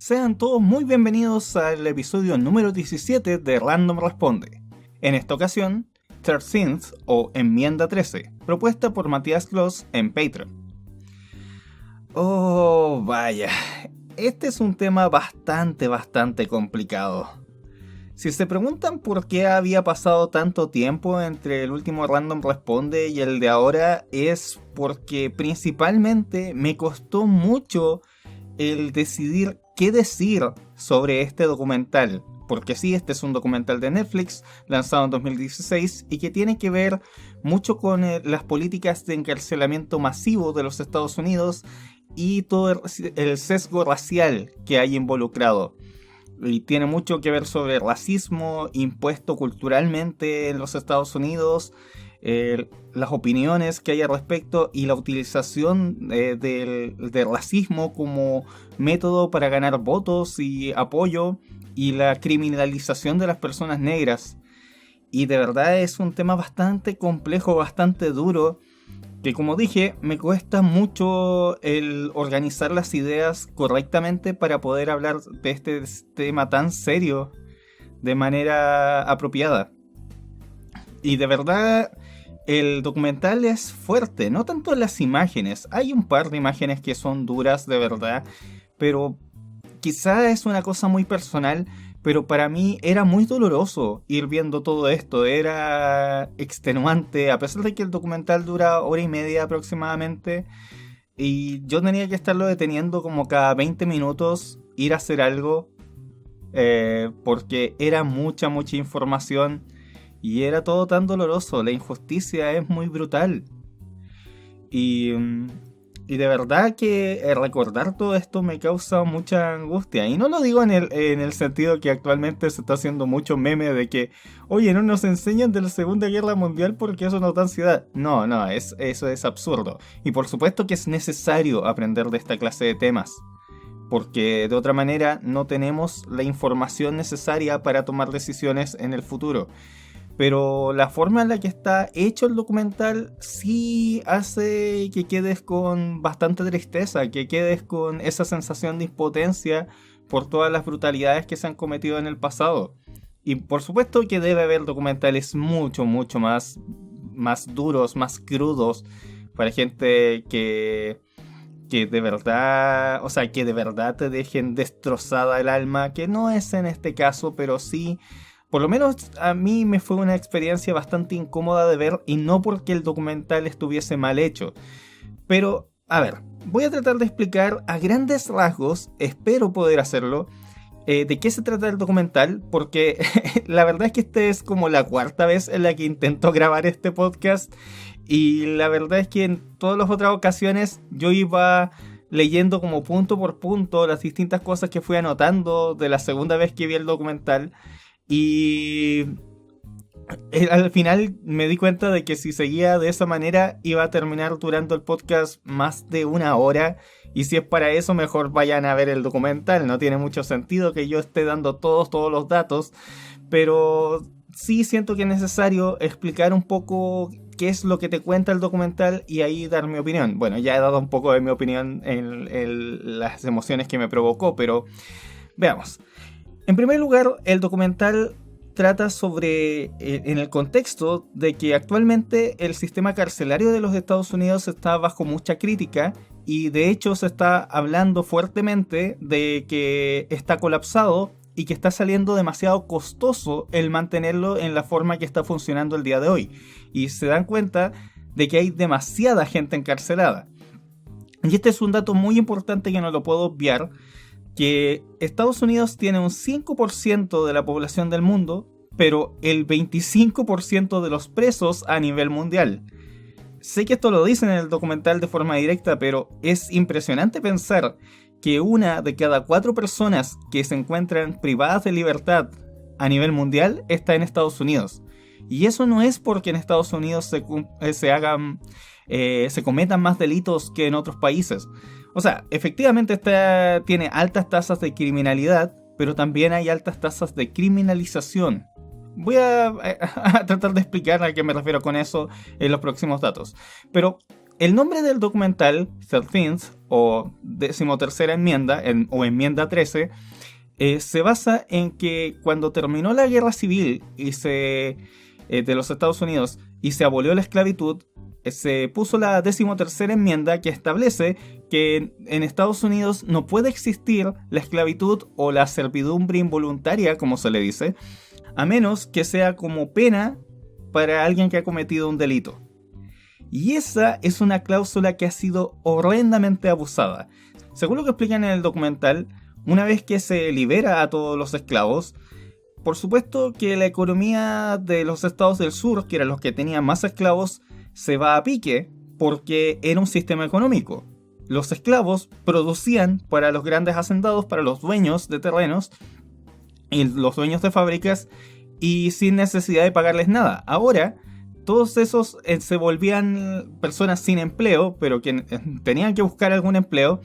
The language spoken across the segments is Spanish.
Sean todos muy bienvenidos al episodio número 17 de Random Responde. En esta ocasión, 13th o Enmienda 13, propuesta por Matías Kloss en Patreon. Oh, vaya, este es un tema bastante complicado. Si se preguntan por qué había pasado tanto tiempo entre el último Random Responde y el de ahora, es porque principalmente me costó mucho el decidir qué decir sobre este documental. Porque sí, este es un documental de Netflix lanzado en 2016 y que tiene que ver mucho con las políticas de encarcelamiento masivo de los Estados Unidos y todo el sesgo racial que hay involucrado. Y tiene mucho que ver sobre racismo impuesto culturalmente en los Estados Unidos, las opiniones que hay al respecto y la utilización del racismo como método para ganar votos y apoyo, y la criminalización de las personas negras. Y de verdad es un tema bastante complejo, bastante duro, que como dije, me cuesta mucho el organizar las ideas correctamente para poder hablar de este tema tan serio de manera apropiada. Y de verdad, el documental es fuerte, no tanto en las imágenes. Hay un par de imágenes que son duras de verdad, pero quizá es una cosa muy personal. Pero para mí era muy doloroso ir viendo todo esto, era extenuante, a pesar de que el documental dura 1 hora y media aproximadamente, y yo tenía que estarlo deteniendo como cada 20 minutos, ir a hacer algo, porque era mucha información, y era todo tan doloroso, la injusticia es muy brutal. Y de verdad que recordar todo esto me causa mucha angustia. Y no lo digo en el sentido que actualmente se está haciendo mucho meme de que, oye, no nos enseñan de la Segunda Guerra Mundial porque eso nos da ansiedad. No, eso es absurdo. Y por supuesto que es necesario aprender de esta clase de temas, porque de otra manera no tenemos la información necesaria para tomar decisiones en el futuro. Pero la forma en la que está hecho el documental sí hace que quedes con bastante tristeza, que quedes con esa sensación de impotencia por todas las brutalidades que se han cometido en el pasado. Y por supuesto que debe haber documentales mucho más duros, más crudos, para gente que de verdad, o sea, que de verdad te dejen destrozada el alma, que no es en este caso, pero sí. Por lo menos a mí me fue una experiencia bastante incómoda de ver, y no porque el documental estuviese mal hecho. Pero, a ver, voy a tratar de explicar a grandes rasgos, espero poder hacerlo, de qué se trata el documental, porque la verdad es que esta es como la 4ª vez en la que intento grabar este podcast, y la verdad es que en todas las otras ocasiones yo iba leyendo como punto por punto las distintas cosas que fui anotando de la segunda vez que vi el documental. Y al final me di cuenta de que si seguía de esa manera iba a terminar durando el podcast más de 1 hora. Y si es para eso, mejor vayan a ver el documental. No tiene mucho sentido que yo esté dando todos los datos. Pero sí siento que es necesario explicar un poco qué es lo que te cuenta el documental y ahí dar mi opinión. Bueno, ya he dado un poco de mi opinión en las emociones que me provocó, pero veamos. En primer lugar, el documental trata sobre, en el contexto de que actualmente el sistema carcelario de los Estados Unidos está bajo mucha crítica, y de hecho se está hablando fuertemente de que está colapsado y que está saliendo demasiado costoso el mantenerlo en la forma que está funcionando el día de hoy. Y se dan cuenta de que hay demasiada gente encarcelada. Y este es un dato muy importante que no lo puedo obviar, que Estados Unidos tiene un 5% de la población del mundo, pero el 25% de los presos a nivel mundial. Sé que esto lo dicen en el documental de forma directa, pero es impresionante pensar que 1 de cada 4 personas que se encuentran privadas de libertad a nivel mundial está en Estados Unidos. Y eso no es porque en Estados Unidos se cometan más delitos que en otros países. O sea, efectivamente tiene altas tasas de criminalidad, pero también hay altas tasas de criminalización. Voy a tratar de explicar a qué me refiero con eso en los próximos datos. Pero El nombre del documental, 13th o 13ª enmienda, o enmienda 13, se basa en que cuando terminó la guerra civil de los Estados Unidos y se abolió la esclavitud, se puso la 13ª enmienda que establece que en Estados Unidos no puede existir la esclavitud o la servidumbre involuntaria, como se le dice, a menos que sea como pena para alguien que ha cometido un delito. Y esa es una cláusula que ha sido horrendamente abusada. Según lo que explican en el documental, una vez que se libera a todos los esclavos, por supuesto que la economía de los estados del sur, que eran los que tenían más esclavos, se va a pique porque era un sistema económico. Los esclavos producían para los grandes hacendados, para los dueños de terrenos y los dueños de fábricas, y sin necesidad de pagarles nada. Ahora, todos esos se volvían personas sin empleo, pero que tenían que buscar algún empleo,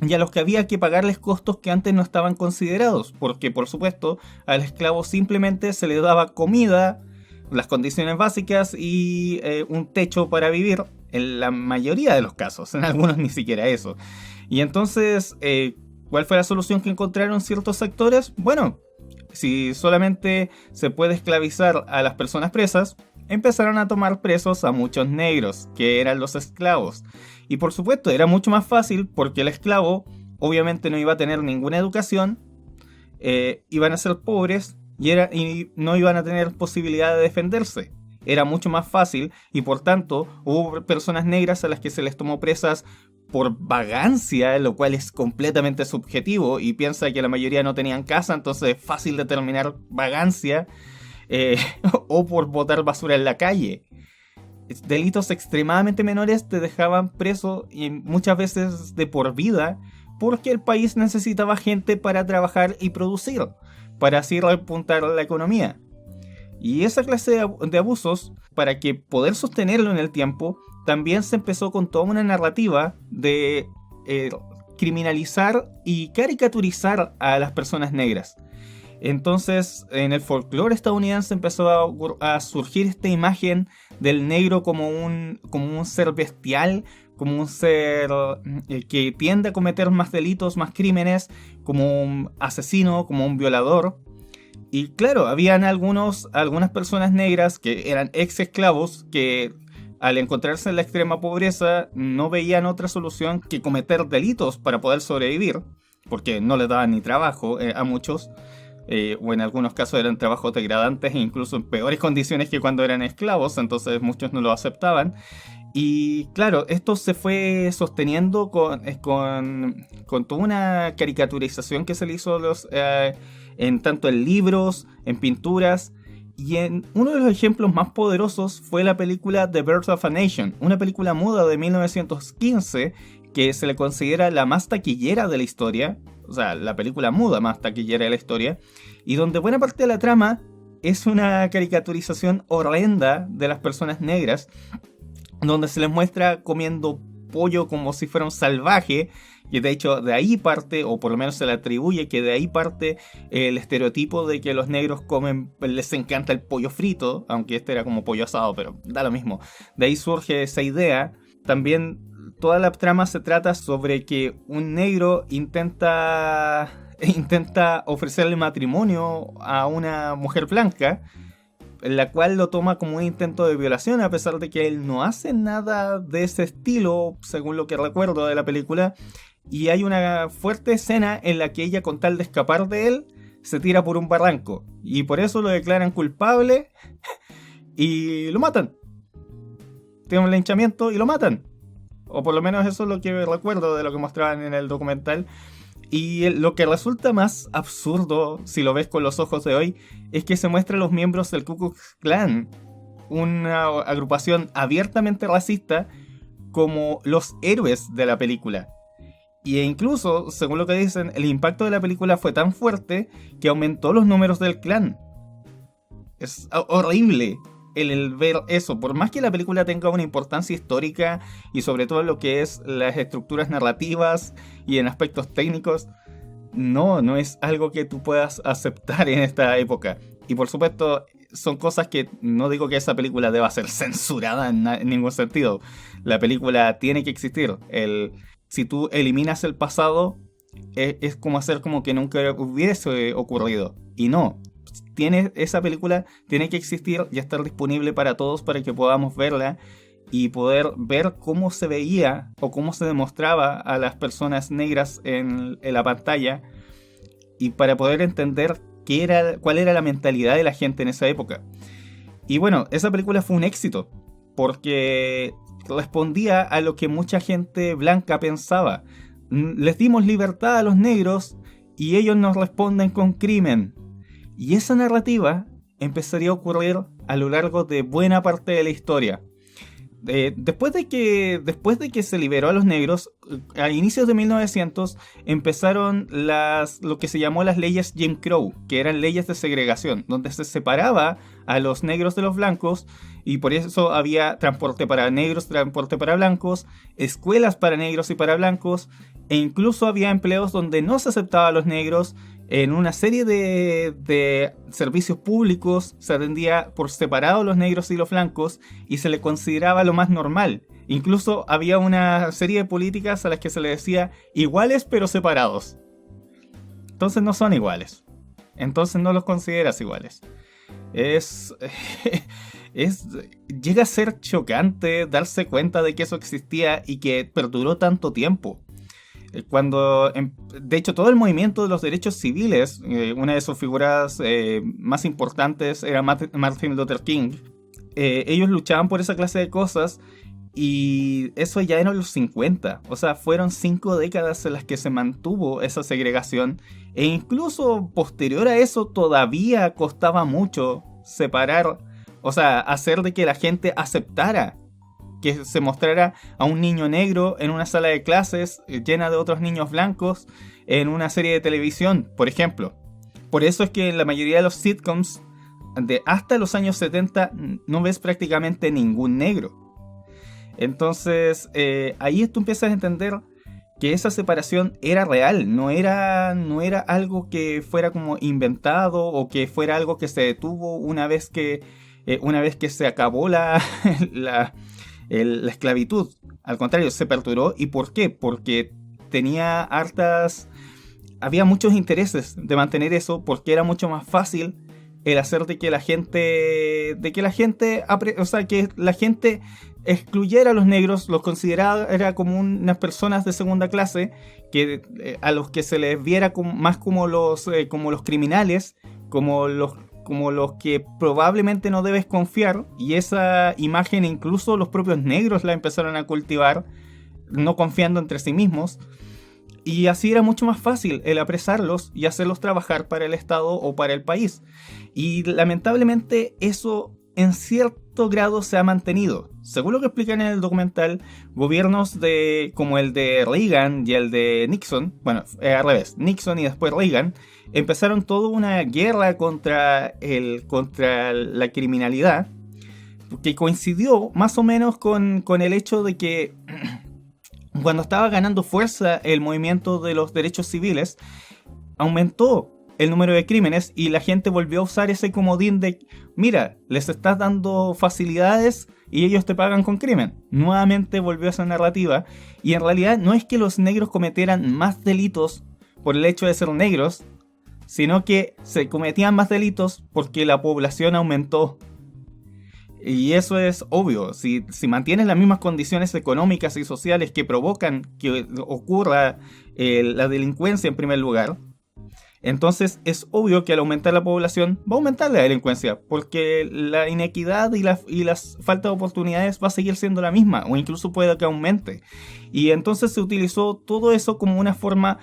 y a los que había que pagarles costos que antes no estaban considerados, porque por supuesto al esclavo simplemente se le daba comida, las condiciones básicas y un techo para vivir, en la mayoría de los casos, en algunos ni siquiera eso. Y entonces, ¿cuál fue la solución que encontraron ciertos sectores? Bueno, si solamente se puede esclavizar a las personas presas, empezaron a tomar presos a muchos negros, que eran los esclavos. Y por supuesto, era mucho más fácil porque el esclavo obviamente no iba a tener ninguna educación, iban a ser pobres y no iban a tener posibilidad de defenderse. Era mucho más fácil y por tanto hubo personas negras a las que se les tomó presas por vagancia, lo cual es completamente subjetivo, y piensa que la mayoría no tenían casa, entonces es fácil determinar vagancia, o por botar basura en la calle. Delitos extremadamente menores te dejaban preso, y muchas veces de por vida, porque el país necesitaba gente para trabajar y producir, para así repuntar la economía. Y esa clase de abusos, para que poder sostenerlo en el tiempo, también se empezó con toda una narrativa de criminalizar y caricaturizar a las personas negras. Entonces, en el folclore estadounidense empezó a surgir esta imagen del negro como un ser bestial, como un ser que tiende a cometer más delitos, más crímenes, como un asesino, como un violador. Y claro, habían algunas personas negras que eran ex esclavos que al encontrarse en la extrema pobreza no veían otra solución que cometer delitos para poder sobrevivir, porque no les daban ni trabajo a muchos. O en algunos casos eran trabajos degradantes e incluso en peores condiciones que cuando eran esclavos, entonces muchos no lo aceptaban. Y claro, esto se fue sosteniendo con toda una caricaturización que se le hizo en tanto en libros, en pinturas, y en uno de los ejemplos más poderosos fue la película The Birth of a Nation, una película muda de 1915 que se le considera la más taquillera de la historia, o sea, la película muda más taquillera de la historia, y donde buena parte de la trama es una caricaturización horrenda de las personas negras, donde se les muestra comiendo pollo como si fuera un salvaje, y de hecho de ahí parte, o por lo menos se le atribuye que de ahí parte el estereotipo de que los negros les encanta el pollo frito, aunque este era como pollo asado, pero da lo mismo. De ahí surge esa idea. También toda la trama se trata sobre que un negro intenta ofrecerle matrimonio a una mujer blanca, la cual lo toma como un intento de violación, a pesar de que él no hace nada de ese estilo, según lo que recuerdo de la película. Y hay una fuerte escena en la que ella, con tal de escapar de él, se tira por un barranco, y por eso lo declaran culpable y lo matan. Tiene un linchamiento y lo matan, o por lo menos eso es lo que recuerdo de lo que mostraban en el documental. Y lo que resulta más absurdo, si lo ves con los ojos de hoy, es que se muestran los miembros del Ku Klux Klan, una agrupación abiertamente racista, como los héroes de la película. E incluso, según lo que dicen, el impacto de la película fue tan fuerte que aumentó los números del clan. Es horrible el ver eso. Por más que la película tenga una importancia histórica y sobre todo lo que es las estructuras narrativas y en aspectos técnicos, no es algo que tú puedas aceptar en esta época. Y por supuesto, son cosas que no digo que esa película deba ser censurada en ningún sentido. La película tiene que existir. Si tú eliminas el pasado, es como hacer como que nunca hubiese ocurrido. Y no. Esa película tiene que existir y estar disponible para todos para que podamos verla y poder ver cómo se veía o cómo se demostraba a las personas negras en la pantalla, y para poder entender cuál era la mentalidad de la gente en esa época. Y bueno, esa película fue un éxito porque respondía a lo que mucha gente blanca pensaba. Les dimos libertad a los negros y ellos nos responden con crimen. Y esa narrativa empezaría a ocurrir a lo largo de buena parte de la historia. Después de que se liberó a los negros, a inicios de 1900 empezaron lo que se llamó las leyes Jim Crow, que eran leyes de segregación, donde se separaba a los negros de los blancos, y por eso había transporte para negros, transporte para blancos, escuelas para negros y para blancos, e incluso había empleos donde no se aceptaba a los negros. En una serie de servicios públicos se atendía por separado los negros y los blancos y se le consideraba lo más normal. Incluso había una serie de políticas a las que se le decía iguales pero separados. Entonces no son iguales. Entonces no los consideras iguales. Llega a ser chocante darse cuenta de que eso existía y que perduró tanto tiempo. De hecho, todo el movimiento de los derechos civiles, una de sus figuras más importantes era Martin Luther King. Ellos luchaban por esa clase de cosas, y eso ya eran los 50. O sea, fueron 5 décadas en las que se mantuvo esa segregación, e incluso posterior a eso todavía costaba mucho separar, o sea, hacer de que la gente aceptara que se mostrara a un niño negro en una sala de clases llena de otros niños blancos en una serie de televisión, por ejemplo. Por eso es que en la mayoría de los sitcoms de hasta los años 70 no ves prácticamente ningún negro. Entonces ahí tú empiezas a entender que esa separación era real, no era algo que fuera como inventado o que fuera algo que se detuvo una vez que se acabó la esclavitud. Al contrario, se perduró. ¿Y por qué? Porque había muchos intereses de mantener eso, porque era mucho más fácil el hacer que la gente excluyera a los negros, los considerara como unas personas de segunda clase, a los que se les viera más como los criminales, como los que probablemente no debes confiar. Y esa imagen incluso los propios negros la empezaron a cultivar, no confiando entre sí mismos, y así era mucho más fácil el apresarlos y hacerlos trabajar para el Estado o para el país. Y lamentablemente eso en cierto grado se ha mantenido. Según lo que explican en el documental, gobiernos como el de Reagan y el de Nixon, bueno, al revés, Nixon y después Reagan, empezaron toda una guerra contra la criminalidad, que coincidió más o menos con el hecho de que cuando estaba ganando fuerza el movimiento de los derechos civiles, aumentó el número de crímenes y la gente volvió a usar ese comodín de: mira, les estás dando facilidades y ellos te pagan con crimen. Nuevamente volvió esa narrativa, y en realidad no es que los negros cometieran más delitos por el hecho de ser negros, sino que se cometían más delitos porque la población aumentó. Y eso es obvio. Si mantienes las mismas condiciones económicas y sociales que provocan que ocurra la delincuencia en primer lugar, entonces es obvio que al aumentar la población va a aumentar la delincuencia, porque la inequidad y la falta de oportunidades va a seguir siendo la misma, o incluso puede que aumente. Y entonces se utilizó todo eso como una forma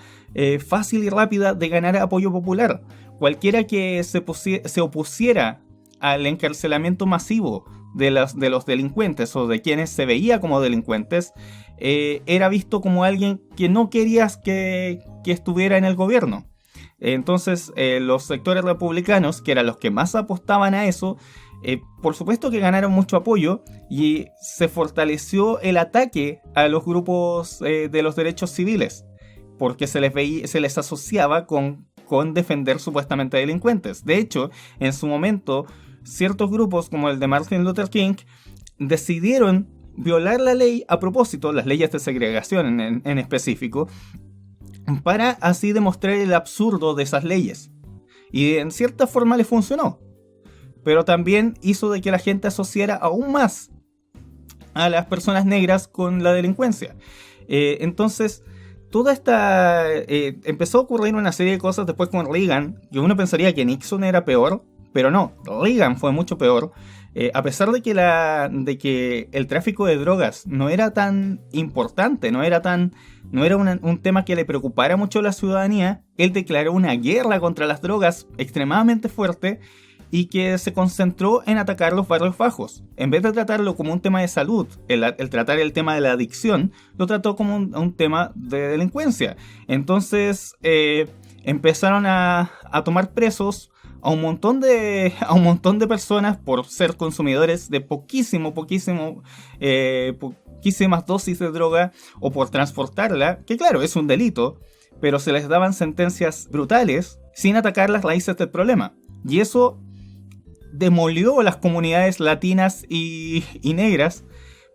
fácil y rápida de ganar apoyo popular. Cualquiera que se opusiera al encarcelamiento masivo de los delincuentes, o de quienes se veía como delincuentes, era visto como alguien que no querías que estuviera en el gobierno. Entonces los sectores republicanos, que eran los que más apostaban a eso, por supuesto que ganaron mucho apoyo, y se fortaleció el ataque a los grupos de los derechos civiles, porque se les asociaba con defender supuestamente delincuentes. De hecho, en su momento, ciertos grupos como el de Martin Luther King decidieron violar la ley a propósito, las leyes de segregación en específico, para así demostrar el absurdo de esas leyes. Y en cierta forma le funcionó, pero también hizo de que la gente asociara aún más a las personas negras con la delincuencia. Entonces, toda esta... empezó a ocurrir una serie de cosas después con Reagan, que uno pensaría que Nixon era peor, pero no, Reagan fue mucho peor. A pesar de que el tráfico de drogas no era tan importante, no era un tema que le preocupara mucho a la ciudadanía, él declaró una guerra contra las drogas extremadamente fuerte y que se concentró en atacar los barrios bajos. En vez de tratarlo como un tema de salud, el tratar el tema de la adicción, lo trató como un tema de delincuencia. Entonces empezaron a tomar presos a un montón de personas por ser consumidores de poquísimas dosis de droga o por transportarla, que claro, es un delito, pero se les daban sentencias brutales sin atacar las raíces del problema. Y eso demolió las comunidades latinas y negras,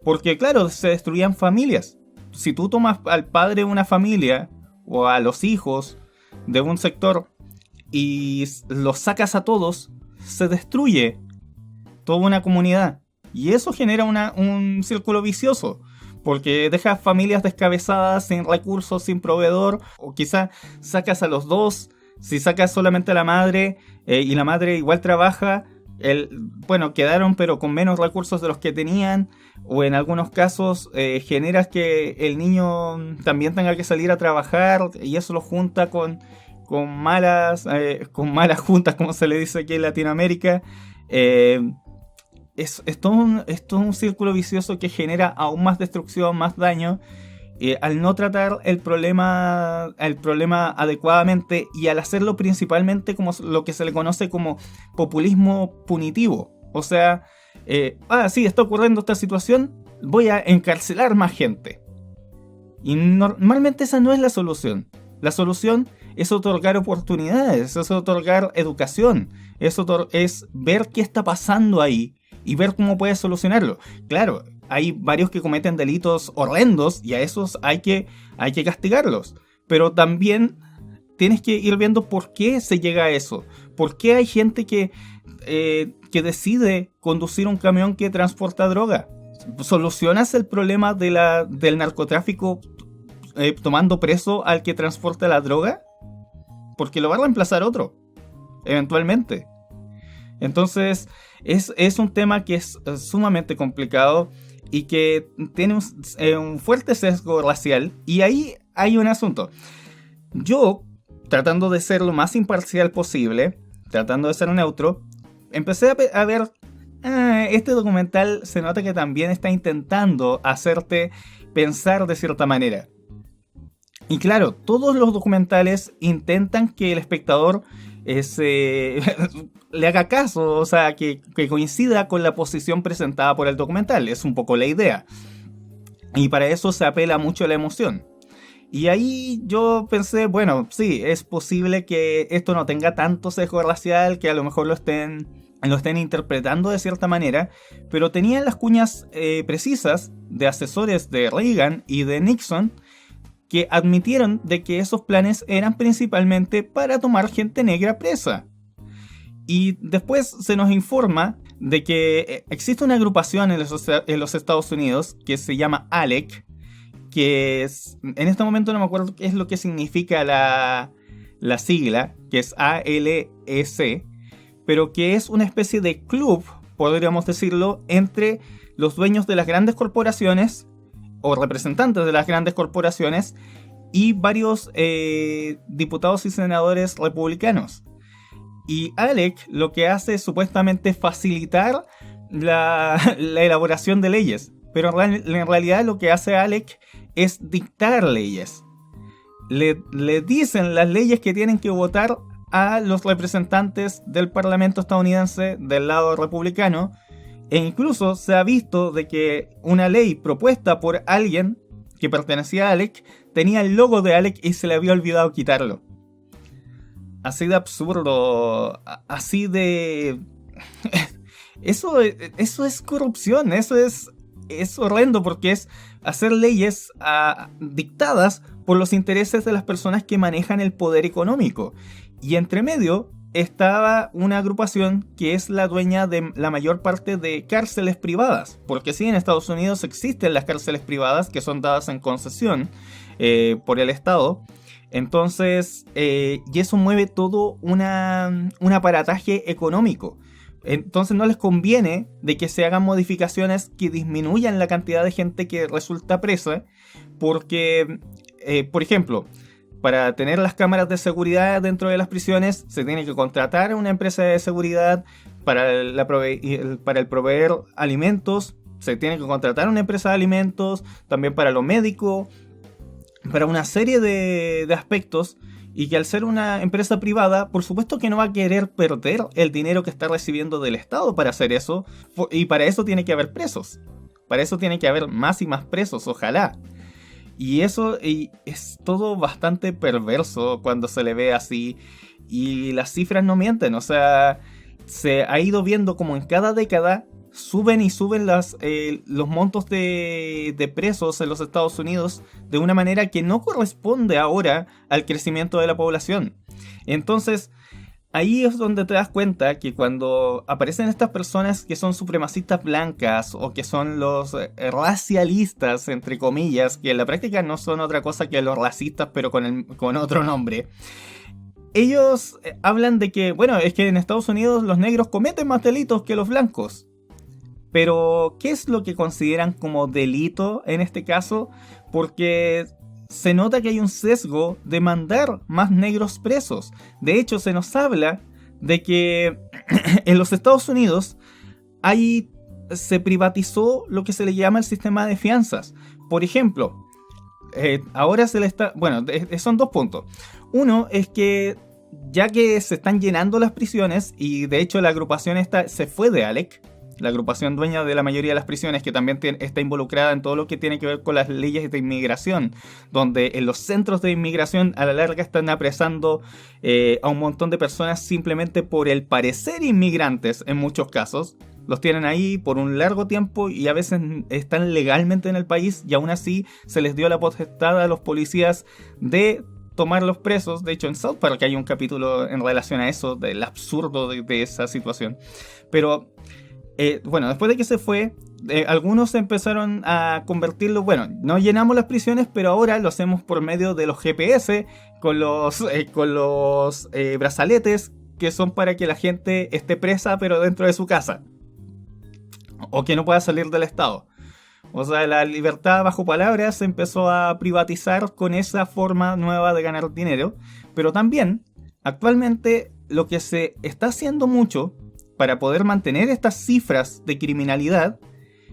porque claro, se destruían familias. Si tú tomas al padre de una familia o a los hijos de un sector y los sacas a todos, se destruye toda una comunidad. Y eso genera un círculo vicioso, porque dejas familias descabezadas, sin recursos, sin proveedor, o quizás sacas a los dos. Si sacas solamente a la madre y la madre igual trabaja, quedaron pero con menos recursos de los que tenían, o en algunos casos generas que el niño también tenga que salir a trabajar y eso lo junta con malas juntas, como se le dice aquí en Latinoamérica. Es todo un círculo vicioso que genera aún más destrucción, más daño, al no tratar el problema adecuadamente y al hacerlo principalmente como lo que se le conoce como populismo punitivo. O sea, sí, está ocurriendo esta situación, voy a encarcelar más gente. Y normalmente esa no es la solución. La solución es otorgar oportunidades, es otorgar educación, es ver qué está pasando ahí y ver cómo puedes solucionarlo. Claro, hay varios que cometen delitos horrendos y a esos hay que castigarlos. Pero también tienes que ir viendo por qué se llega a eso. ¿Por qué hay gente que decide conducir un camión que transporta droga? ¿Solucionas el problema del narcotráfico tomando preso al que transporta la droga? Porque lo va a reemplazar otro, eventualmente. Entonces, es un tema que es sumamente complicado y que tiene un fuerte sesgo racial. Y ahí hay un asunto. Yo, tratando de ser lo más imparcial posible, tratando de ser neutro, empecé a ver... este documental se nota que también está intentando hacerte pensar de cierta manera. Y claro, todos los documentales intentan que el espectador le haga caso, o sea, que coincida con la posición presentada por el documental. Es un poco la idea. Y para eso se apela mucho a la emoción. Y ahí yo pensé, bueno, sí, es posible que esto no tenga tanto sesgo racial, que a lo mejor lo estén interpretando de cierta manera, pero tenían las cuñas precisas de asesores de Reagan y de Nixon, que admitieron de que esos planes eran principalmente para tomar gente negra presa. Y después se nos informa de que existe una agrupación en los Estados Unidos que se llama ALEC, que en este momento no me acuerdo qué es lo que significa la sigla, que es ALEC, pero que es una especie de club, podríamos decirlo, entre los dueños de las grandes corporaciones o representantes de las grandes corporaciones y varios diputados y senadores republicanos. Y ALEC lo que hace es supuestamente facilitar la elaboración de leyes, pero en realidad lo que hace ALEC es dictar leyes. Le dicen las leyes que tienen que votar a los representantes del Parlamento estadounidense del lado republicano. E incluso se ha visto de que una ley propuesta por alguien que pertenecía a ALEC tenía el logo de ALEC y se le había olvidado quitarlo. Así de absurdo, así de... Eso es corrupción, es horrendo porque es hacer leyes dictadas por los intereses de las personas que manejan el poder económico. Y entre medio estaba una agrupación que es la dueña de la mayor parte de cárceles privadas. Porque sí, en Estados Unidos existen las cárceles privadas que son dadas en concesión por el Estado. Entonces, y eso mueve todo un aparataje económico. Entonces no les conviene de que se hagan modificaciones que disminuyan la cantidad de gente que resulta presa, porque, por ejemplo, para tener las cámaras de seguridad dentro de las prisiones se tiene que contratar a una empresa de seguridad, para el proveer alimentos se tiene que contratar a una empresa de alimentos, también para lo médico, para una serie de aspectos. Y que al ser una empresa privada, por supuesto que no va a querer perder el dinero que está recibiendo del Estado para hacer eso. Y para eso tiene que haber presos. Para eso tiene que haber más y más presos, ojalá. Y eso es todo bastante perverso cuando se le ve así. Y las cifras no mienten. O sea, se ha ido viendo como en cada década suben y suben los montos de presos en los Estados Unidos de una manera que no corresponde ahora al crecimiento de la población. Entonces, ahí es donde te das cuenta que cuando aparecen estas personas que son supremacistas blancas o que son los racialistas, entre comillas, que en la práctica no son otra cosa que los racistas pero con otro nombre, ellos hablan de que, bueno, es que en Estados Unidos los negros cometen más delitos que los blancos. Pero, ¿qué es lo que consideran como delito en este caso? Porque se nota que hay un sesgo de mandar más negros presos. De hecho, se nos habla de que en los Estados Unidos se privatizó lo que se le llama el sistema de fianzas. Por ejemplo, ahora se le está... Bueno, son dos puntos. Uno es que ya que se están llenando las prisiones, y de hecho la agrupación esta se fue de ALEC, la agrupación dueña de la mayoría de las prisiones, que también está involucrada en todo lo que tiene que ver con las leyes de inmigración, donde en los centros de inmigración a la larga están apresando a un montón de personas simplemente por el parecer inmigrantes en muchos casos. Los tienen ahí por un largo tiempo y a veces están legalmente en el país y aún así se les dio la potestad a los policías de tomar los presos. De hecho, en South Park hay un capítulo en relación a eso, del absurdo de esa situación. Pero... bueno, después de que se fue, algunos empezaron a convertirlo. Bueno, no llenamos las prisiones, pero ahora lo hacemos por medio de los GPS, con los brazaletes, que son para que la gente esté presa, pero dentro de su casa, o que no pueda salir del estado. O sea, la libertad bajo palabra se empezó a privatizar con esa forma nueva de ganar dinero. Pero también, actualmente, lo que se está haciendo mucho para poder mantener estas cifras de criminalidad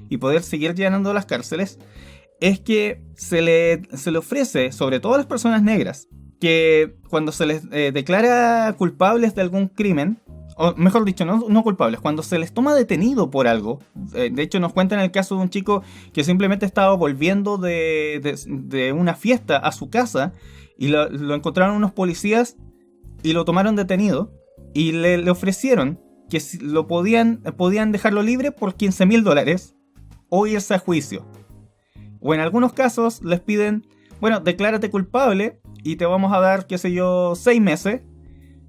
y poder seguir llenando las cárceles, es que se le ofrece, sobre todo a las personas negras, que cuando se les declara culpables de algún crimen, o mejor dicho, no culpables, cuando se les toma detenido por algo, de hecho nos cuentan el caso de un chico que simplemente estaba volviendo de una fiesta a su casa y lo encontraron unos policías y lo tomaron detenido y le ofrecieron que lo podían dejarlo libre por $15,000 o irse a juicio. O en algunos casos les piden, bueno, declárate culpable y te vamos a dar, qué sé yo, 6 meses,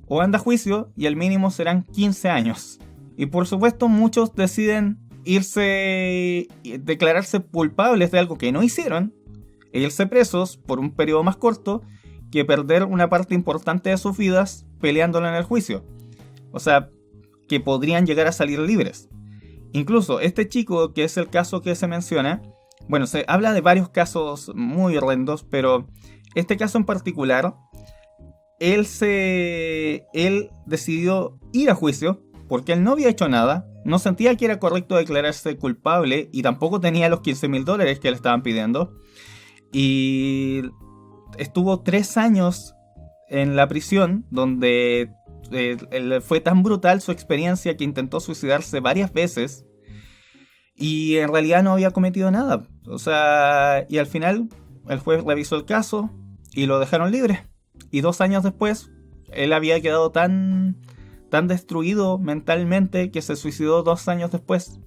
o anda a juicio y el mínimo serán 15 años. Y por supuesto muchos deciden declararse culpables de algo que no hicieron, e irse presos por un periodo más corto, que perder una parte importante de sus vidas peleándolo en el juicio. O sea, que podrían llegar a salir libres. Incluso este chico, que es el caso que se menciona, bueno, se habla de varios casos muy horrendos, pero este caso en particular, él decidió ir a juicio porque él no había hecho nada, no sentía que era correcto declararse culpable y tampoco tenía los $15,000 que le estaban pidiendo, y estuvo 3 años en la prisión, donde fue tan brutal su experiencia que intentó suicidarse varias veces y en realidad no había cometido nada. O sea, y al final el juez revisó el caso y lo dejaron libre. Y 2 años después él había quedado tan tan destruido mentalmente que se suicidó 2 años después.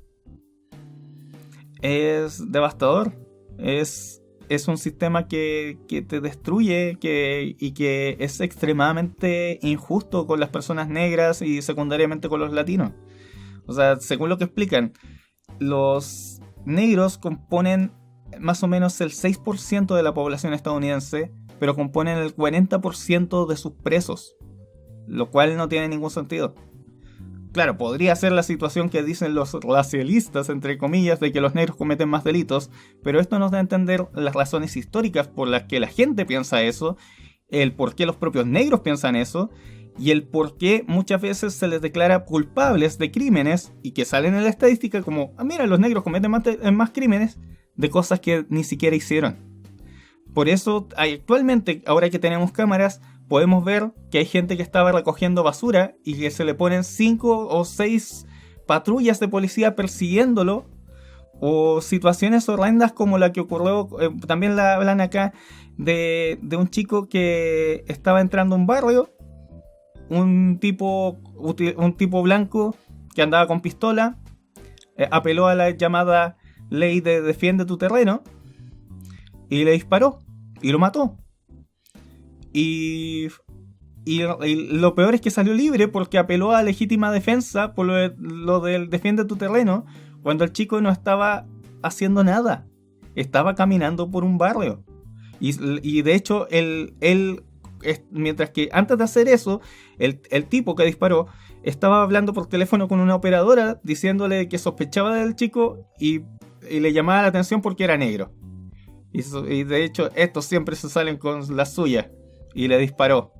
Es devastador. Es un sistema que te destruye y que es extremadamente injusto con las personas negras y secundariamente con los latinos. O sea, según lo que explican, los negros componen más o menos el 6% de la población estadounidense, pero componen el 40% de sus presos, lo cual no tiene ningún sentido. Claro, podría ser la situación que dicen los racialistas, entre comillas, de que los negros cometen más delitos, pero esto nos da a entender las razones históricas por las que la gente piensa eso, el por qué los propios negros piensan eso, y el por qué muchas veces se les declara culpables de crímenes y que salen en la estadística como, mira, los negros cometen más crímenes de cosas que ni siquiera hicieron. Por eso, actualmente, ahora que tenemos cámaras, podemos ver que hay gente que estaba recogiendo basura y que se le ponen 5 o 6 patrullas de policía persiguiéndolo, o situaciones horrendas como la que ocurrió, también la hablan acá, de un chico que estaba entrando a un barrio, un tipo blanco que andaba con pistola, apeló a la llamada ley de defiende tu terreno y le disparó y lo mató. Y lo peor es que salió libre porque apeló a legítima defensa por lo del defiende tu terreno, cuando el chico no estaba haciendo nada, estaba caminando por un barrio. Y de hecho, mientras que antes de hacer eso, el tipo que disparó estaba hablando por teléfono con una operadora diciéndole que sospechaba del chico y le llamaba la atención porque era negro. Y de hecho, estos siempre se salen con la suya. Y le disparó.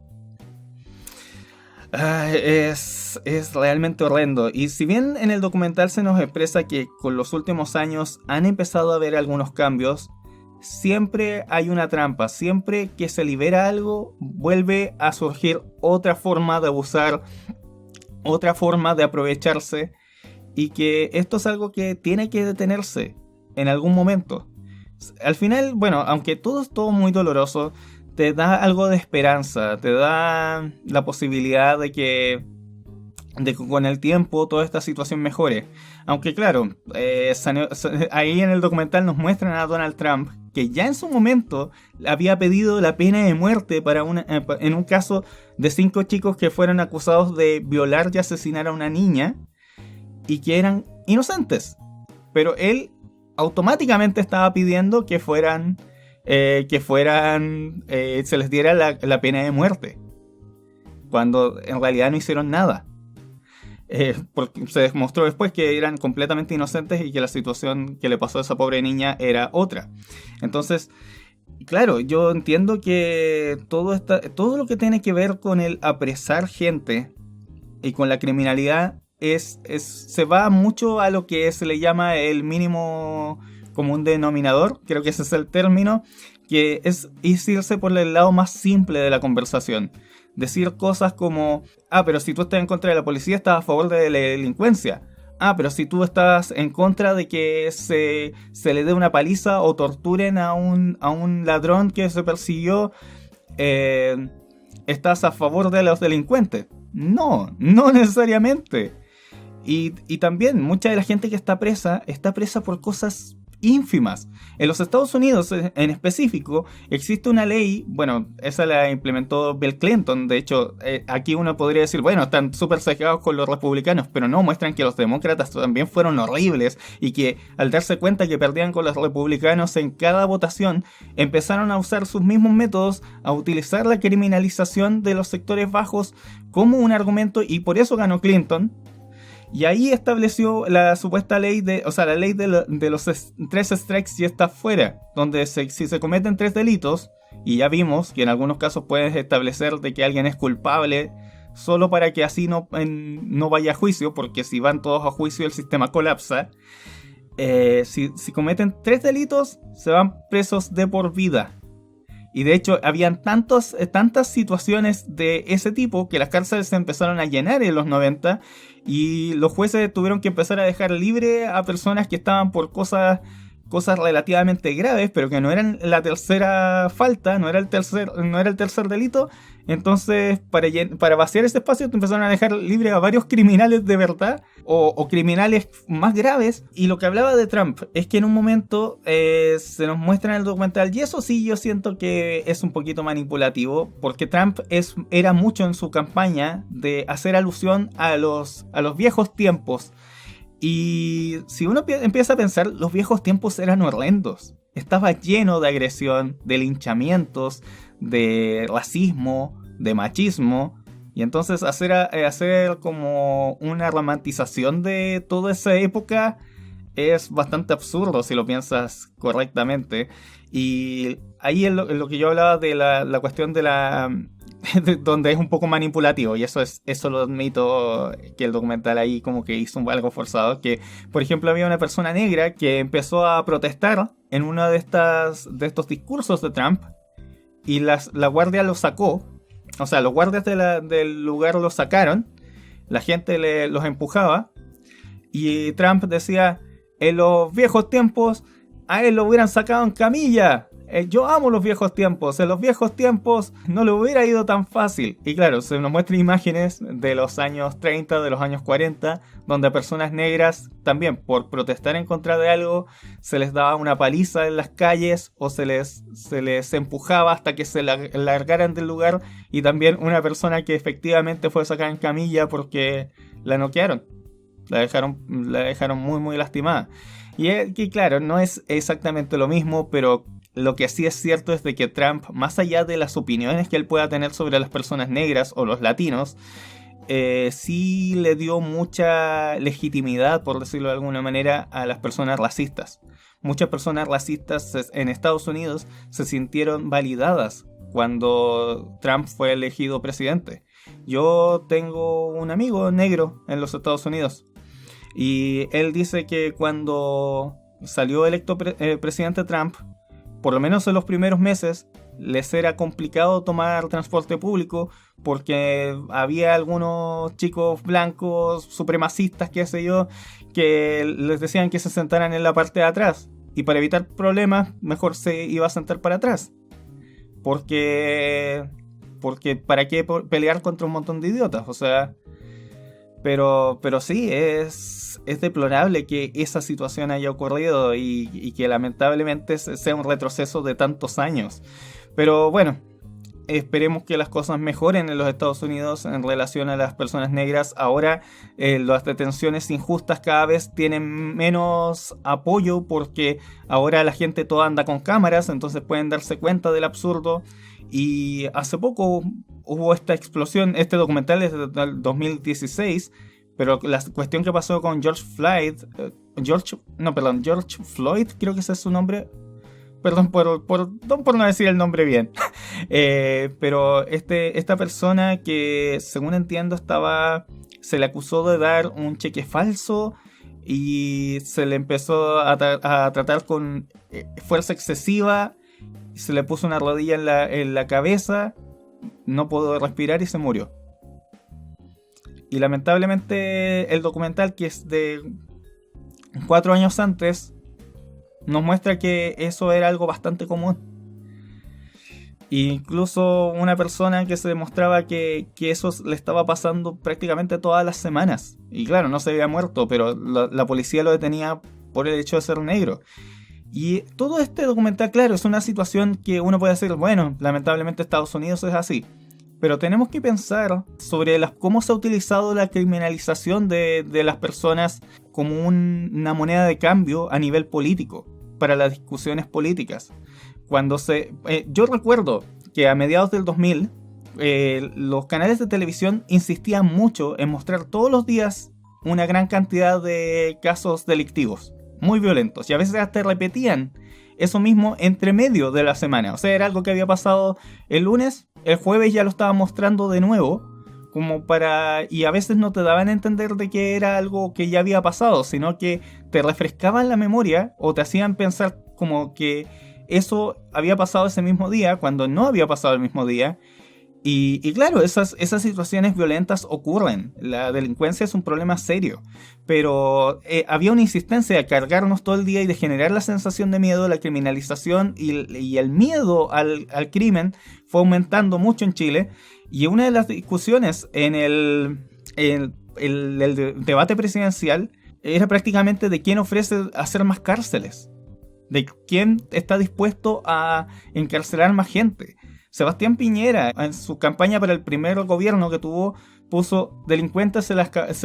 Es realmente horrendo. Y si bien en el documental se nos expresa que con los últimos años han empezado a haber algunos cambios, siempre hay una trampa. Siempre que se libera algo, vuelve a surgir otra forma de abusar, otra forma de aprovecharse. Y que esto es algo que tiene que detenerse en algún momento. Al final, bueno, aunque todo es muy doloroso, te da algo de esperanza, te da la posibilidad de que con el tiempo toda esta situación mejore. Aunque claro, ahí en el documental nos muestran a Donald Trump que ya en su momento había pedido la pena de muerte en un caso de 5 chicos que fueron acusados de violar y asesinar a una niña y que eran inocentes. Pero él automáticamente estaba pidiendo que se les diera la pena de muerte, cuando en realidad no hicieron nada, porque se demostró después que eran completamente inocentes y que la situación que le pasó a esa pobre niña era otra. Entonces, claro, yo entiendo que todo lo que tiene que ver con el apresar gente y con la criminalidad se va mucho a lo que se le llama el mínimo común denominador, creo que ese es el término, que es irse por el lado más simple de la conversación. Decir cosas como, pero si tú estás en contra de la policía, estás a favor de la delincuencia. Pero si tú estás en contra de que se le dé una paliza o torturen a un ladrón que se persiguió, estás a favor de los delincuentes. No necesariamente. Y también mucha de la gente que está presa por cosas ínfimas. En los Estados Unidos en específico existe una ley, bueno, esa la implementó Bill Clinton, de hecho aquí uno podría decir, bueno, están súper sesgados con los republicanos, pero no, muestran que los demócratas también fueron horribles y que al darse cuenta que perdían con los republicanos en cada votación, empezaron a usar sus mismos métodos, a utilizar la criminalización de los sectores bajos como un argumento, y por eso ganó Clinton. Y ahí estableció la supuesta ley la ley de los 3 strikes y está fuera, donde si se cometen 3 delitos, y ya vimos que en algunos casos puedes establecer de que alguien es culpable solo para que así no vaya a juicio, porque si van todos a juicio el sistema colapsa. Si cometen 3 delitos, se van presos de por vida. Y de hecho, habían tantas situaciones de ese tipo que las cárceles se empezaron a llenar en los 90 y los jueces tuvieron que empezar a dejar libre a personas que estaban por cosas cosas relativamente graves, pero que no eran la tercera falta, no era el tercer delito. Entonces, para vaciar ese espacio, te empezaron a dejar libre a varios criminales de verdad, o criminales más graves. Y lo que hablaba de Trump es que en un momento se nos muestra en el documental, y eso sí yo siento que es un poquito manipulativo, porque Trump era mucho en su campaña de hacer alusión a los viejos tiempos. Y si uno empieza a pensar, los viejos tiempos eran horrendos. Estaba lleno de agresión, de linchamientos, de racismo, de machismo. Y entonces hacer como una romantización de toda esa época es bastante absurdo si lo piensas correctamente. Y ahí es lo que yo hablaba de la cuestión de donde es un poco manipulativo, y eso lo admito, que el documental ahí como que hizo algo forzado. Que por ejemplo había una persona negra que empezó a protestar en uno de estos discursos de Trump, y la guardia lo sacó. O sea, los guardias del lugar lo sacaron, la gente los empujaba, y Trump decía: en los viejos tiempos a él lo hubieran sacado en camilla. Yo amo los viejos tiempos. En los viejos tiempos no le hubiera ido tan fácil. Y claro, se nos muestran imágenes de los años 30, de los años 40, donde a personas negras también, por protestar en contra de algo, se les daba una paliza en las calles, o se les empujaba hasta que se largaran del lugar. Y también una persona que efectivamente fue sacada en camilla porque la noquearon. La dejaron muy muy lastimada. Y claro, no es exactamente lo mismo, pero lo que sí es cierto es de que Trump, más allá de las opiniones que él pueda tener sobre las personas negras o los latinos, sí le dio mucha legitimidad, por decirlo de alguna manera, a las personas racistas. Muchas personas racistas en Estados Unidos se sintieron validadas cuando Trump fue elegido presidente. Yo tengo un amigo negro en los Estados Unidos, y él dice que cuando salió electo presidente Trump, por lo menos en los primeros meses, les era complicado tomar transporte público, porque había algunos chicos blancos, supremacistas, qué sé yo, que les decían que se sentaran en la parte de atrás. Y para evitar problemas, mejor se iba a sentar para atrás. Porque ¿para qué pelear contra un montón de idiotas? O sea, pero sí, es deplorable que esa situación haya ocurrido, y que lamentablemente sea un retroceso de tantos años. Pero bueno, esperemos que las cosas mejoren en los Estados Unidos en relación a las personas negras. Ahora las detenciones injustas cada vez tienen menos apoyo, porque ahora la gente toda anda con cámaras, entonces pueden darse cuenta del absurdo. Y hace poco hubo esta explosión. Este documental es del 2016, pero la cuestión que pasó con George Floyd, creo que ese es su nombre. Perdón por no decir el nombre bien. Pero esta persona que, según entiendo, se le acusó de dar un cheque falso, y se le empezó a tratar con fuerza excesiva. Se le puso una rodilla en la cabeza, no pudo respirar y se murió. Y lamentablemente el documental, que es de 4 años antes, nos muestra que eso era algo bastante común. E incluso una persona que se demostraba que eso le estaba pasando prácticamente todas las semanas. Y claro, no se había muerto, pero la policía lo detenía por el hecho de ser negro. Y todo este documental, claro, es una situación que uno puede decir, bueno, lamentablemente Estados Unidos es así. Pero tenemos que pensar sobre cómo se ha utilizado la criminalización de las personas como una moneda de cambio a nivel político, para las discusiones políticas. Yo recuerdo que a mediados del 2000, los canales de televisión insistían mucho en mostrar todos los días una gran cantidad de casos delictivos, muy violentos, y a veces hasta repetían eso mismo entre medio de la semana. O sea, era algo que había pasado el lunes, el jueves ya lo estaban mostrando de nuevo, y a veces no te daban a entender de que era algo que ya había pasado, sino que te refrescaban la memoria, o te hacían pensar como que eso había pasado ese mismo día, cuando no había pasado el mismo día. Y claro, esas situaciones violentas ocurren. La delincuencia es un problema serio. Pero había una insistencia de cargarnos todo el día y de generar la sensación de miedo, la criminalización y el miedo al crimen fue aumentando mucho en Chile. Y una de las discusiones en el debate presidencial era prácticamente de quién ofrece hacer más cárceles. De quién está dispuesto a encarcelar más gente. Sebastián Piñera, en su campaña para el primer gobierno que tuvo, puso delincuentes se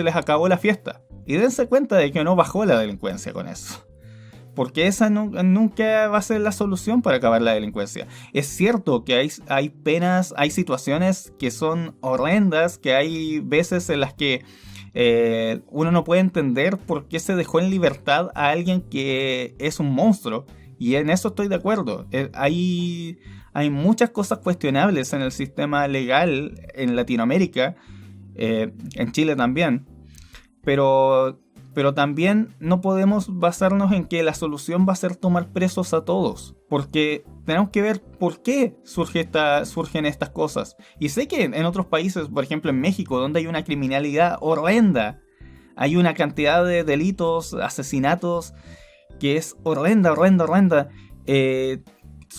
les acabó la fiesta. Y dense cuenta de que no bajó la delincuencia con eso. Porque esa nunca va a ser la solución para acabar la delincuencia. Es cierto que hay penas, hay situaciones que son horrendas, que hay veces en las que uno no puede entender por qué se dejó en libertad a alguien que es un monstruo. Y en eso estoy de acuerdo. Hay muchas cosas cuestionables en el sistema legal en Latinoamérica, en Chile también, pero también no podemos basarnos en que la solución va a ser tomar presos a todos, porque tenemos que ver por qué surgen estas cosas. Y sé que en otros países, por ejemplo en México, donde hay una criminalidad horrenda, hay una cantidad de delitos, asesinatos, que es horrenda.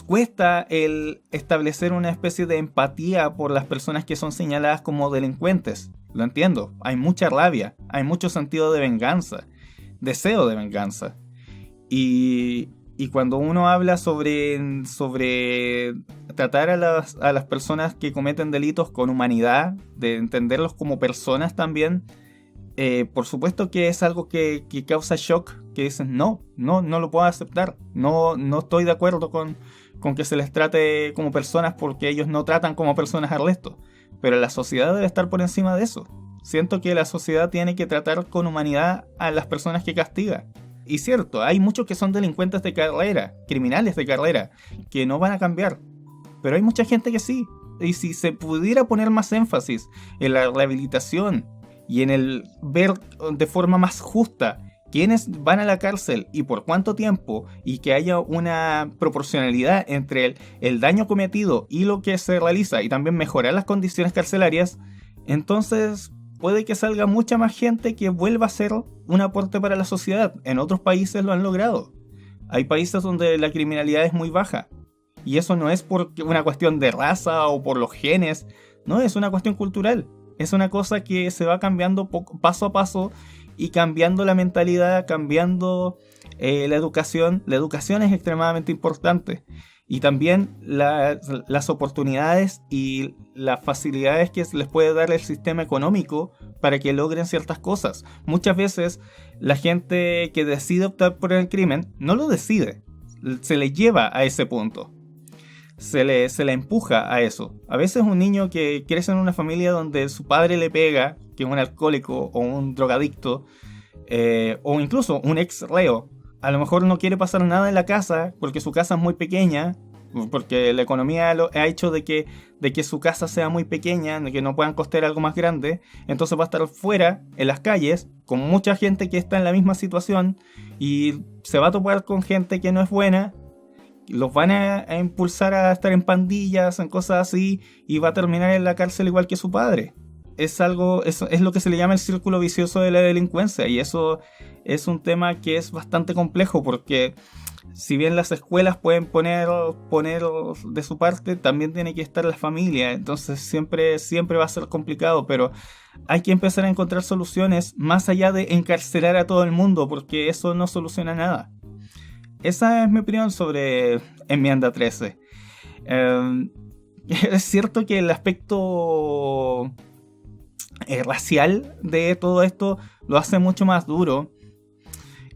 Cuesta el establecer una especie de empatía por las personas que son señaladas como delincuentes. Lo entiendo, hay mucha rabia, hay mucho sentido de venganza, deseo de venganza. Y cuando uno habla sobre tratar a las personas que cometen delitos con humanidad, de entenderlos como personas también, por supuesto que es algo que causa shock, que dicen no lo puedo aceptar, no estoy de acuerdo con que se les trate como personas porque ellos no tratan como personas al resto. Pero la sociedad debe estar por encima de eso. Siento que la sociedad tiene que tratar con humanidad a las personas que castiga. Y cierto, hay muchos que son delincuentes de carrera, criminales de carrera, que no van a cambiar. Pero hay mucha gente que sí. Y si se pudiera poner más énfasis en la rehabilitación y en el ver de forma más justa quiénes van a la cárcel y por cuánto tiempo, y que haya una proporcionalidad entre el daño cometido y lo que se realiza, y también mejorar las condiciones carcelarias, entonces puede que salga mucha más gente que vuelva a ser un aporte para la sociedad. En otros países lo han logrado. Hay países donde la criminalidad es muy baja, y eso no es por una cuestión de raza o por los genes, no, es una cuestión cultural. Es una cosa que se va cambiando paso a paso, y cambiando la mentalidad, cambiando la educación. La educación es extremadamente importante. Y también las oportunidades y las facilidades que les puede dar el sistema económico para que logren ciertas cosas. Muchas veces la gente que decide optar por el crimen no lo decide, se le lleva a ese punto. Se le empuja a eso. A veces un niño que crece en una familia donde su padre le pega, que es un alcohólico o un drogadicto, o incluso un ex reo, a lo mejor no quiere pasar nada en la casa porque su casa es muy pequeña, porque la economía ha hecho de que su casa sea muy pequeña, de que no puedan costear algo más grande. Entonces va a estar fuera, en las calles, con mucha gente que está en la misma situación, y se va a topar con gente que no es buena. Los van a impulsar a estar en pandillas, en cosas así, y va a terminar en la cárcel igual que su padre. Eso es lo que se le llama el círculo vicioso de la delincuencia, y eso es un tema que es bastante complejo, porque si bien las escuelas pueden poner de su parte, también tiene que estar la familia. Entonces siempre va a ser complicado, pero hay que empezar a encontrar soluciones más allá de encarcelar a todo el mundo, porque eso no soluciona nada. Esa es mi opinión sobre Enmienda 13. Es cierto que el aspecto racial de todo esto lo hace mucho más duro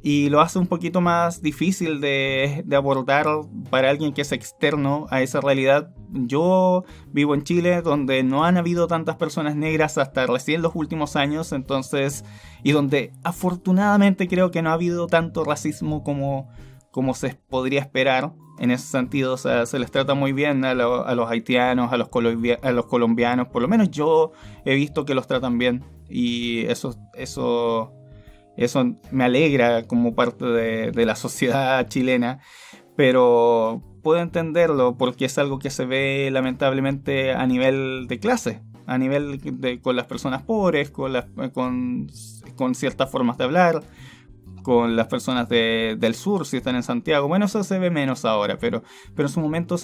y lo hace un poquito más difícil de abordar para alguien que es externo a esa realidad. Yo vivo en Chile, donde no han habido tantas personas negras hasta recién los últimos años, entonces, y donde afortunadamente creo que no ha habido tanto racismo como se podría esperar. En ese sentido, o sea, se les trata muy bien a los haitianos, a los colombianos. Por lo menos yo he visto que los tratan bien. Y eso me alegra como parte de la sociedad chilena. Pero puedo entenderlo porque es algo que se ve lamentablemente a nivel de clase, a nivel con las personas pobres, con ciertas formas de hablar, con las personas del sur si están en Santiago. Bueno, eso se ve menos ahora, pero en su momento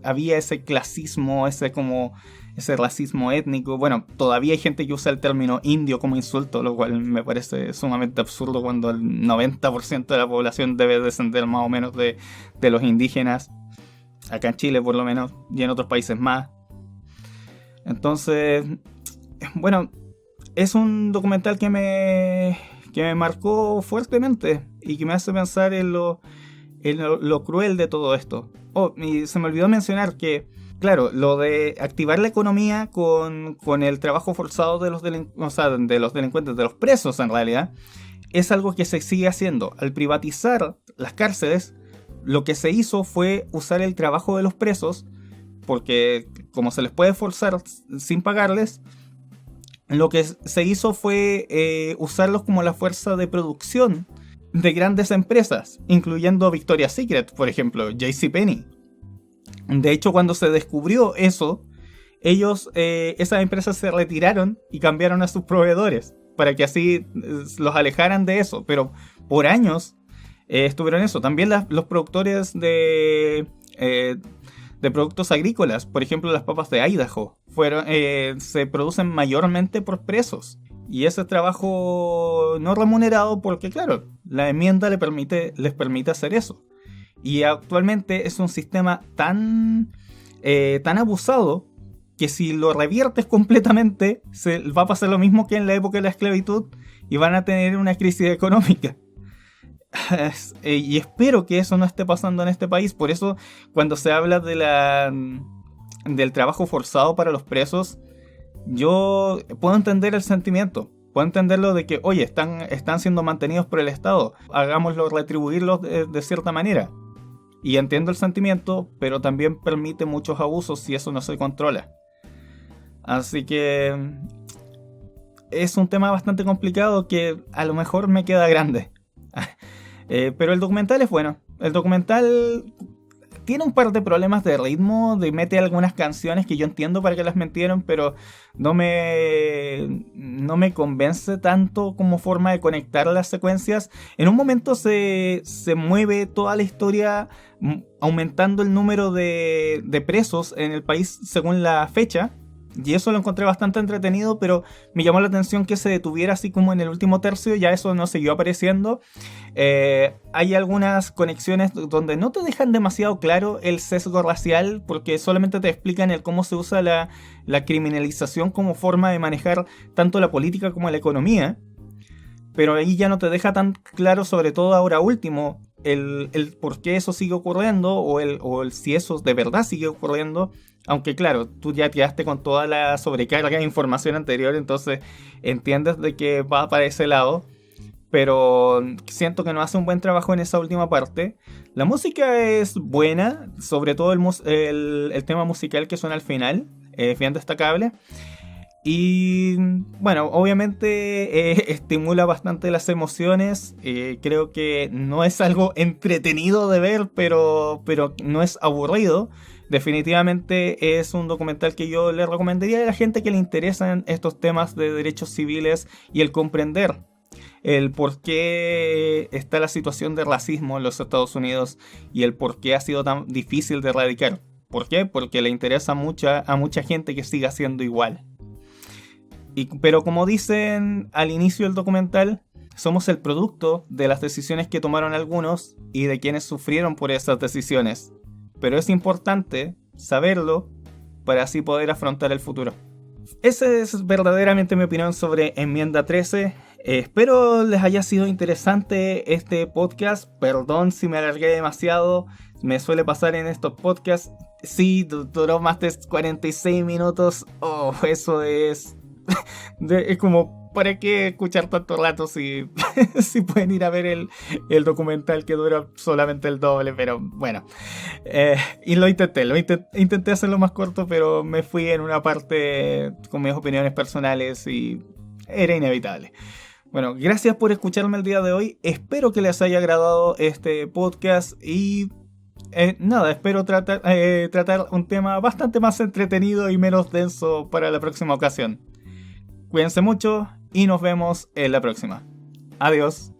había ese clasismo, ese racismo étnico. Bueno, todavía hay gente que usa el término indio como insulto, lo cual me parece sumamente absurdo cuando el 90% de la población debe descender más o menos de los indígenas, acá en Chile por lo menos, y en otros países más. Entonces, bueno, es un documental que me marcó fuertemente y que me hace pensar en lo cruel de todo esto. Oh, y se me olvidó mencionar que, claro, lo de activar la economía con el trabajo forzado de los delincuentes, de los presos en realidad, es algo que se sigue haciendo. Al privatizar las cárceles, lo que se hizo fue usar el trabajo de los presos, porque como se les puede forzar sin pagarles, lo que se hizo fue usarlos como la fuerza de producción de grandes empresas, incluyendo Victoria's Secret, por ejemplo, JCPenney. De hecho, cuando se descubrió eso, esas empresas se retiraron y cambiaron a sus proveedores para que así los alejaran de eso. Pero por años estuvieron eso. También los productores de productos agrícolas, por ejemplo las papas de Idaho, se producen mayormente por presos. Y ese trabajo no remunerado porque, claro, la enmienda les permite hacer eso. Y actualmente es un sistema tan abusado que si lo reviertes completamente, va a pasar lo mismo que en la época de la esclavitud y van a tener una crisis económica. Y espero que eso no esté pasando en este país. Por eso, cuando se habla del trabajo forzado para los presos, yo puedo entender el sentimiento. Puedo entenderlo de que, oye, están siendo mantenidos por el Estado, hagámoslo, retribuirlos de cierta manera. Y entiendo el sentimiento, pero también permite muchos abusos si eso no se controla. Así que es un tema bastante complicado que a lo mejor me queda grande. Pero el documental es bueno. El documental tiene un par de problemas de ritmo, mete algunas canciones que yo entiendo para que las metieron, pero no me convence tanto como forma de conectar las secuencias. En un momento se mueve toda la historia aumentando el número de presos en el país según la fecha. Y eso lo encontré bastante entretenido, pero me llamó la atención que se detuviera así como en el último tercio. Ya eso no siguió apareciendo. Hay algunas conexiones donde no te dejan demasiado claro el sesgo racial, porque solamente te explican cómo se usa la criminalización como forma de manejar tanto la política como la economía. Pero ahí ya no te deja tan claro, sobre todo ahora último, el por qué eso sigue ocurriendo o el si eso de verdad sigue ocurriendo. Aunque claro, tú ya quedaste con toda la sobrecarga de información anterior, entonces entiendes de que va para ese lado. Pero siento que no hace un buen trabajo en esa última parte. La música es buena, sobre todo el tema musical que suena al final, bien destacable. Y bueno, obviamente estimula bastante las emociones. Creo que no es algo entretenido de ver, pero no es aburrido. Definitivamente es un documental que yo le recomendaría a la gente que le interesan estos temas de derechos civiles y el comprender el por qué está la situación de racismo en los Estados Unidos y el por qué ha sido tan difícil de erradicar. ¿Por qué? Porque le interesa a mucha gente que siga siendo igual. Pero como dicen al inicio del documental, somos el producto de las decisiones que tomaron algunos y de quienes sufrieron por esas decisiones. Pero es importante saberlo para así poder afrontar el futuro. Esa es verdaderamente mi opinión sobre Enmienda 13. Espero les haya sido interesante este podcast. Perdón si me alargué demasiado. Me suele pasar en estos podcasts. Sí, duró más de 46 minutos. Oh, eso es... es como... ¿Para qué escuchar tanto rato si pueden ir a ver el documental que dura solamente el doble? Pero bueno, y lo intenté hacerlo más corto, pero me fui en una parte con mis opiniones personales y era inevitable. Bueno, gracias por escucharme el día de hoy. Espero que les haya agradado este podcast y Nada, espero tratar un tema bastante más entretenido y menos denso para la próxima ocasión. Cuídense mucho y nos vemos en la próxima. Adiós.